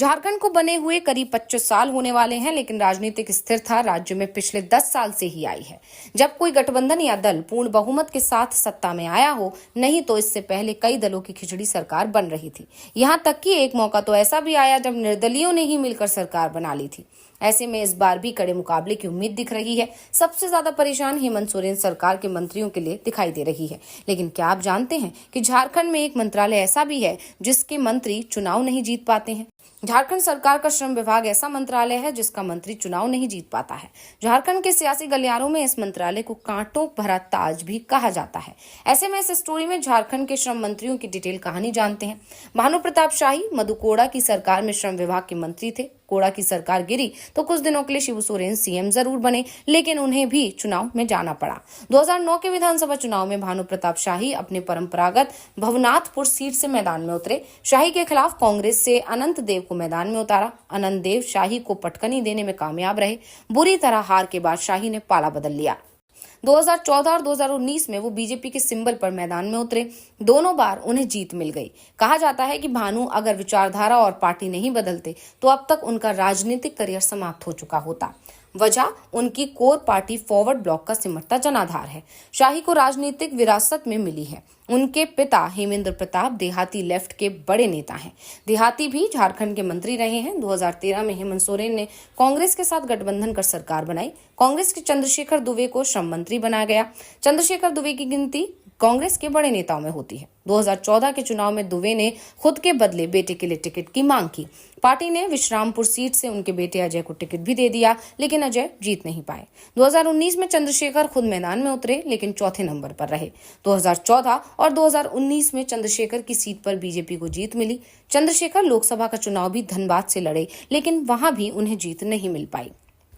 झारखंड को बने हुए करीब 25 साल होने वाले हैं, लेकिन राजनीतिक स्थिरता राज्य में पिछले 10 साल से ही आई है, जब कोई गठबंधन या दल पूर्ण बहुमत के साथ सत्ता में आया हो। नहीं तो इससे पहले कई दलों की खिचड़ी सरकार बन रही थी। यहां तक कि एक मौका तो ऐसा भी आया जब निर्दलीयों ने ही मिलकर सरकार बना ली थी। ऐसे में इस बार भी कड़े मुकाबले की उम्मीद दिख रही है। सबसे ज्यादा परेशान हेमंत सोरेन सरकार के मंत्रियों के लिए दिखाई दे रही है। लेकिन क्या आप जानते हैं कि झारखंड में एक मंत्रालय ऐसा भी है जिसके मंत्री चुनाव नहीं जीत पाते हैं। झारखंड सरकार का श्रम विभाग ऐसा मंत्रालय है जिसका मंत्री चुनाव नहीं जीत पाता है। झारखंड के सियासी गलियारों में इस मंत्रालय को कांटों भरा ताज भी कहा जाता है। ऐसे में इस स्टोरी में झारखंड के श्रम मंत्रियों की डिटेल कहानी जानते हैं। भानु प्रताप शाही मधु कोड़ा की सरकार में श्रम विभाग के मंत्री थे। कोड़ा की सरकार गिरी तो कुछ दिनों के लिए शिबू सोरेन सीएम जरूर बने, लेकिन उन्हें भी चुनाव में जाना पड़ा। 2009 के विधानसभा चुनाव में भानु प्रताप शाही अपने परंपरागत भवनाथपुर सीट से मैदान में उतरे। शाही के खिलाफ कांग्रेस से अनंत देव को मैदान में उतारा। अनंत देव शाही को पटकनी देने में कामयाब रहे। बुरी तरह हार के बाद शाही ने पाला बदल लिया। 2014 और 2019 में वो बीजेपी के सिंबल पर मैदान में उतरे। दोनों बार उन्हें जीत मिल गई। कहा जाता है कि भानु अगर विचारधारा और पार्टी नहीं बदलते तो अब तक उनका राजनीतिक करियर समाप्त हो चुका होता। वजह उनकी कोर पार्टी फॉरवर्ड ब्लॉक का सिमटता जनाधार है। शाही को राजनीतिक विरासत में मिली है। उनके पिता हेमेंद्र प्रताप देहाती लेफ्ट के बड़े नेता हैं। देहाती भी झारखंड के मंत्री रहे हैं। 2013 में हेमंत सोरेन ने कांग्रेस के साथ गठबंधन कर सरकार बनाई। कांग्रेस के चंद्रशेखर दुबे को श्रम मंत्री बनाया गया। चंद्रशेखर दुबे की गिनती कांग्रेस के बड़े नेताओं में होती है। 2014 के चुनाव में दुबे ने खुद के बदले बेटे के लिए टिकट की मांग की। पार्टी ने विश्रामपुर सीट से उनके बेटे अजय को टिकट भी दे दिया, लेकिन अजय जीत नहीं पाए। 2019 में चंद्रशेखर खुद मैदान में उतरे, लेकिन चौथे नंबर पर रहे। 2014 और 2019 में चंद्रशेखर की सीट पर बीजेपी को जीत मिली। चंद्रशेखर लोकसभा का चुनाव भी धनबाद से लड़े, लेकिन वहां भी उन्हें जीत नहीं मिल पाई।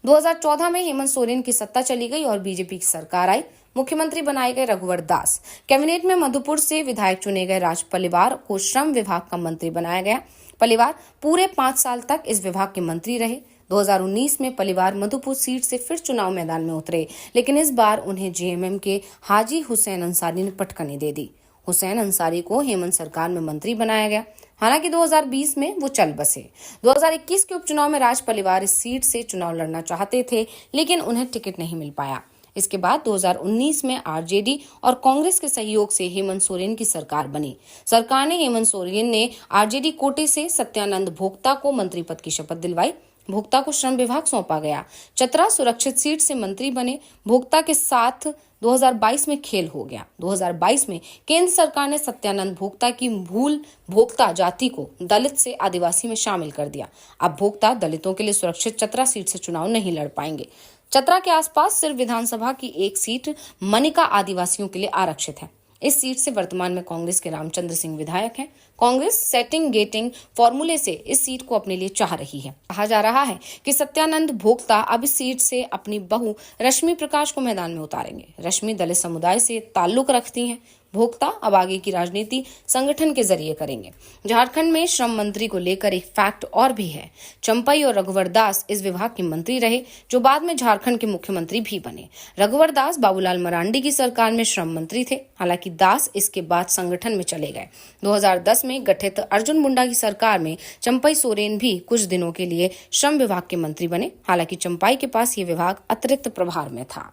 2014 में हेमंत सोरेन की सत्ता चली गई और बीजेपी की सरकार आई। मुख्यमंत्री बनाए गए रघुवर दास। कैबिनेट में मधुपुर से विधायक चुने गए राज पलिवार को श्रम विभाग का मंत्री बनाया गया। पलिवार पूरे 5 साल तक इस विभाग के मंत्री रहे। 2019 में पलिवार मधुपुर सीट से फिर चुनाव मैदान में उतरे, लेकिन इस बार उन्हें जेएमएम के हाजी हुसैन अंसारी ने पटकनी दे दी। हुसैन अंसारी को हेमंत सरकार में मंत्री बनाया गया। हालांकि 2020 में वो चल बसे। 2021 के उपचुनाव में राज पलिवार इस सीट से चुनाव लड़ना चाहते थे, लेकिन उन्हें टिकट नहीं मिल पाया। इसके बाद 2019 में आरजेडी और कांग्रेस के सहयोग से हेमंत सोरेन की सरकार बनी। सरकार ने हेमंत सोरेन ने आरजेडी कोटे से सत्यानंद भोक्ता को मंत्री पद की शपथ दिलवाई। भोक्ता को श्रम विभाग सौंपा गया। चतरा सुरक्षित सीट से मंत्री बने। भोक्ता के साथ 2022 में खेल हो गया। 2022 में केंद्र सरकार ने सत्यानंद भोक्ता की मूल भोक्ता जाति को दलित से आदिवासी में शामिल कर दिया। अब भोक्ता दलितों के लिए सुरक्षित चतरा सीट से चुनाव नहीं लड़ पाएंगे। चतरा के आसपास सिर्फ विधानसभा की एक सीट मनिका आदिवासियों के लिए आरक्षित है। इस सीट से वर्तमान में कांग्रेस के रामचंद्र सिंह विधायक हैं। कांग्रेस सेटिंग गेटिंग फॉर्मूले से इस सीट को अपने लिए चाह रही है। कहा जा रहा है कि सत्यानंद भोक्ता अब इस सीट से अपनी बहू रश्मि प्रकाश को मैदान में उतारेंगे। रश्मि दलित समुदाय से ताल्लुक रखती हैं। भोक्ता अब आगे की राजनीति संगठन के जरिए करेंगे। झारखंड में श्रम मंत्री को लेकर एक फैक्ट और भी है। चंपई और रघुवर दास इस विभाग के मंत्री रहे, जो बाद में झारखंड के मुख्यमंत्री भी बने। रघुवर दास बाबूलाल मरांडी की सरकार में श्रम मंत्री थे। हालांकि दास इसके बाद संगठन में चले गए। 2010 में गठित अर्जुन मुंडा की सरकार में चंपई सोरेन भी कुछ दिनों के लिए श्रम विभाग के मंत्री बने। हालांकि चंपई के पास ये विभाग अतिरिक्त प्रभार में था।